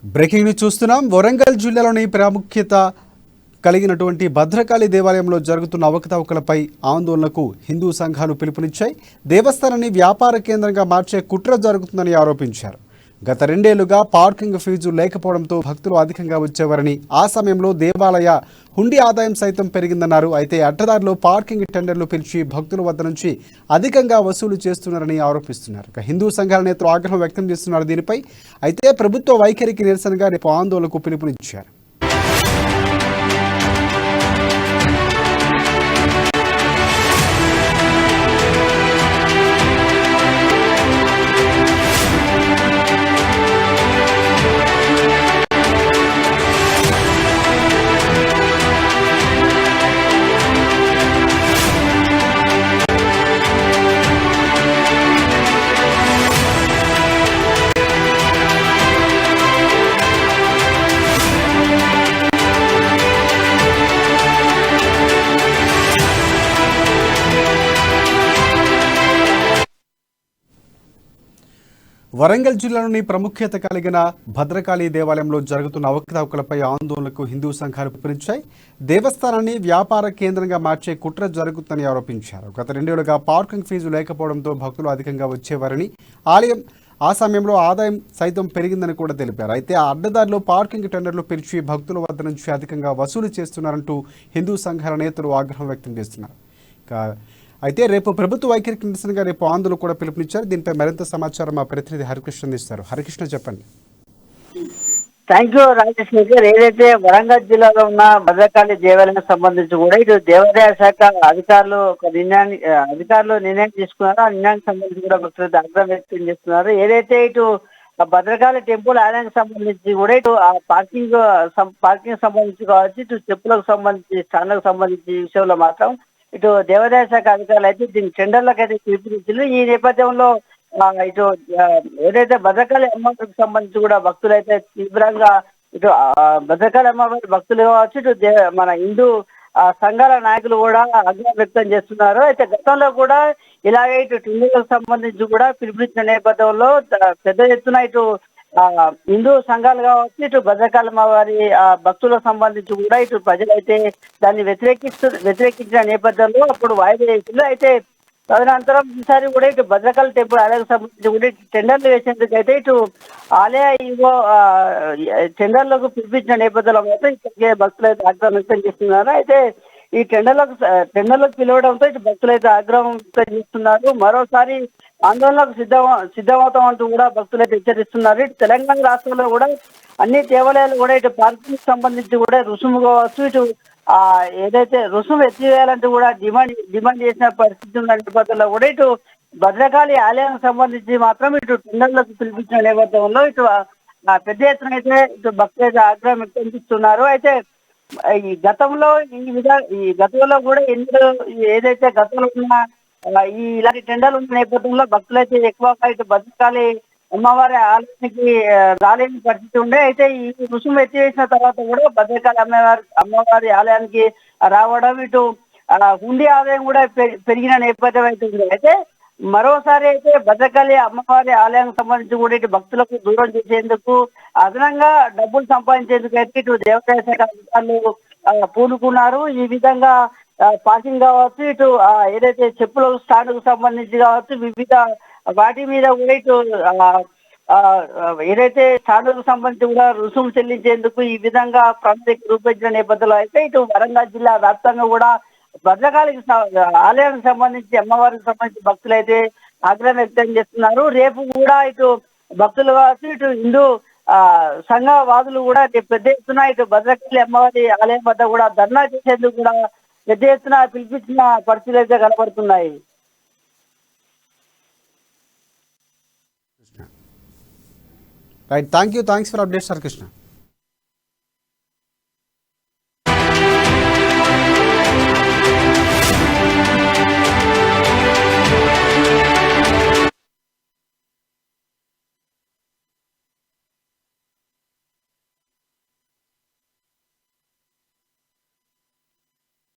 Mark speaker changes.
Speaker 1: Breaking news చూస్తున్నాం. వరంగల్ జిల్లాలోని ప్రాముఖ్యత కలిగినటువంటి భద్రకాళి దేవాలయంలో జరుగుతున్న అవకతవకలపై ఆందోళనకు హిందూ సంఘాలు పిలుపునిచ్చాయి. దేవస్థానాన్ని వ్యాపార కేంద్రంగా మార్చే కుట్ర జరుగుతుందని ఆరోపించారు. గత 2 ఏళ్లుగా పార్కింగ్ ఫీజు లేకపోవడంతో భక్తులు అధికంగా వచ్చేవారని, ఆ సమయంలో దేవాలయ హుండీ ఆదాయం సైతం పెరిగిందన్నారు. అయితే అడ్డదారిలో పార్కింగ్ టెండర్లు పిలిచి భక్తుల వద్ద నుంచి అధికంగా వసూలు చేస్తున్నారని ఆరోపిస్తున్నారు. హిందూ సంఘాల నేతలు ఆగ్రహం వ్యక్తం చేస్తున్నారు దీనిపై. అయితే ప్రభుత్వ వైఖరికి నిరసనగా రేపు ఆందోళనకు పిలుపునిచ్చారు. వరంగల్ జిల్లాలోని ప్రాముఖ్యత కలిగిన భద్రకాళి దేవాలయంలో జరుగుతున్న అవకతవకలపై ఆందోళనకు హిందూ సంఘాలు పిలుపునిచ్చాయి. దేవస్థానాన్ని వ్యాపార కేంద్రంగా మార్చే కుట్ర జరుగుతుందని ఆరోపించారు. గత 2 ఏళ్లుగా పార్కింగ్ ఫీజు లేకపోవడంతో భక్తులు అధికంగా వచ్చేవారని, ఆ సమయంలో ఆదాయం సైతం పెరిగిందని కూడా తెలిపారు. అయితే ఆ అడ్డదారిలో పార్కింగ్ టెండర్లు పిలిచి భక్తుల వద్ద నుంచి అధికంగా వసూలు చేస్తున్నారంటూ హిందూ సంఘాల నేతలు ఆగ్రహం వ్యక్తం చేస్తున్నారు. అయితే రేపు ప్రభుత్వ వైఖరికి నిరసనగా రేపు ఆందోళన కూడా పిలుపునిచ్చారు. దీనిపై మరింత సమాచారం మా ప్రతినిధి హరికృష్ణ ఇస్తారు. హరికృష్ణ, చెప్పండి.
Speaker 2: థ్యాంక్ యూ రాజేష్ గారు. ఏదైతే వరంగల్ జిల్లాలో ఉన్న భద్రకాళి దేవాలయానికి సంబంధించి కూడా ఇటు దేవాదాయ శాఖ అధికారులు నిర్ణయం తీసుకున్నారో ఆ నిర్ణయానికి సంబంధించి కూడా భక్తులు ఆగ్రహం వ్యక్తం చేస్తున్నారు. ఏదైతే ఇటు భద్రకాళి టెంపుల్ ఆలయానికి సంబంధించి కూడా ఇటు ఆ పార్కింగ్ సంబంధించి కావచ్చు, ఇటు చెప్పులకు సంబంధించి స్టాండ్లకు సంబంధించి విషయంలో మాత్రం ఇటు దేవాదాయ శాఖ అధికారులు అయితే దీని టెండర్లకు అయితే పిలుపునిచ్చారు. ఈ నేపథ్యంలో ఇటు ఏదైతే భద్రకాళి అమ్మవారికి సంబంధించి కూడా భక్తులు అయితే తీవ్రంగా ఇటు భద్రకాళి అమ్మవారి భక్తులు కావచ్చు, ఇటు మన హిందూ సంఘాల నాయకులు కూడా ఆగ్రహం వ్యక్తం చేస్తున్నారు. అయితే గతంలో కూడా ఇలాగే ఇటు టెండర్లకు సంబంధించి కూడా పిలుపునిచ్చిన నేపథ్యంలో పెద్ద ఎత్తున ఇటు హిందూ సంఘాలు కావచ్చు, ఇటు భద్రకాళి అమ్మవారి భక్తులకు సంబంధించి కూడా ఇటు ప్రజలైతే దాన్ని వ్యతిరేకించిన నేపథ్యంలో అప్పుడు వాయిదా వేసింది. అయితే తదనంతరం ఈసారి కూడా ఇటు భద్రకాళి టెంపుల్ ఆలయానికి సంబంధించి కూడా టెండర్లు వేసేందుకు అయితే ఇటు ఆలయ టెండర్లకు పిలిపించిన నేపథ్యంలో మాత్రం ఇప్పటికే భక్తులు అయితే ఆగ్రహం వ్యక్తం చేస్తున్నారు. అయితే ఈ టెండర్లకు పిలవడంతో ఇటు భక్తులు అయితే ఆగ్రహం వ్యక్తం చేస్తున్నారు. మరోసారి ఆందోళనకు సిద్ధమవుతామంటూ కూడా భక్తులు అయితే హెచ్చరిస్తున్నారు. ఇటు తెలంగాణ రాష్ట్రంలో కూడా అన్ని దేవాలయాలు కూడా ఇటు పార్కింగ్ సంబంధించి కూడా రుసుము కావచ్చు, ఇటు ఏదైతే రుసుము ఎత్తివేయాలంటూ కూడా డిమాండ్ చేసిన పరిస్థితి ఉన్న నేపథ్యంలో కూడా ఇటు భద్రకాళి ఆలయానికి సంబంధించి మాత్రం ఇటు టెండర్లకు పిలిపించిన నేపథ్యంలో ఇటు పెద్ద ఎత్తున అయితే ఇటు భక్తులు అయితే ఆగ్రహం వ్యక్తం చేస్తున్నారు. అయితే ఈ గతంలో కూడా ఏదైతే గతంలో ఉన్న ఇలాంటి టెండర్లు ఉన్న నేపథ్యంలో భక్తులైతే ఎక్కువగా ఇటు భద్రకాళి అమ్మవారి ఆలయానికి రాలేని పరిస్థితి ఉండే. అయితే ఈ రుసుము ఎత్తివేసిన తర్వాత కూడా భద్రకాళి అమ్మవారి ఆలయానికి రావడం, ఇటు హుండీ ఆదాయం కూడా పెరిగిన నేపథ్యం అయితే ఉంది. అయితే మరోసారి అయితే భద్రకాళి అమ్మవారి ఆలయానికి సంబంధించి కూడా ఇటు భక్తులకు దూరం చేసేందుకు, అదనంగా డబ్బులు సంపాదించేందుకు అయితే ఇటు దేవాదాయ శాఖ అధికారులు పూనుకున్నారు. ఈ విధంగా పార్కింగ్ కావచ్చు, ఇటు ఏదైతే చెప్పుల స్టాండ్కు సంబంధించి కావచ్చు, వివిధ వాటి మీద కూడా ఇటు ఏదైతే స్టాండ్లకు సంబంధించి కూడా రుసుము చెల్లించేందుకు ఈ విధంగా ప్రణాళిక రూపొందించిన నేపథ్యంలో అయితే ఇటు వరంగల్ జిల్లా వ్యాప్తంగా కూడా భద్రకాళికి ఆలయానికి సంబంధించి అమ్మవారికి సంబంధించి భక్తులు అయితే ఆగ్రహం వ్యక్తం చేస్తున్నారు. రేపు కూడా ఇటు భక్తులు కావచ్చు, ఇటు హిందూ సంఘవాదులు కూడా పెద్ద ఎత్తున ఇటు భద్రకాళి అమ్మవారి ఆలయం వద్ద కూడా ధర్నా చేసేందుకు కూడా పెద్ద ఎత్తున పిలిపించిన పరిస్థితులు అయితే కనబడుతున్నాయి.
Speaker 1: Right, thanks for updates Harikrishna.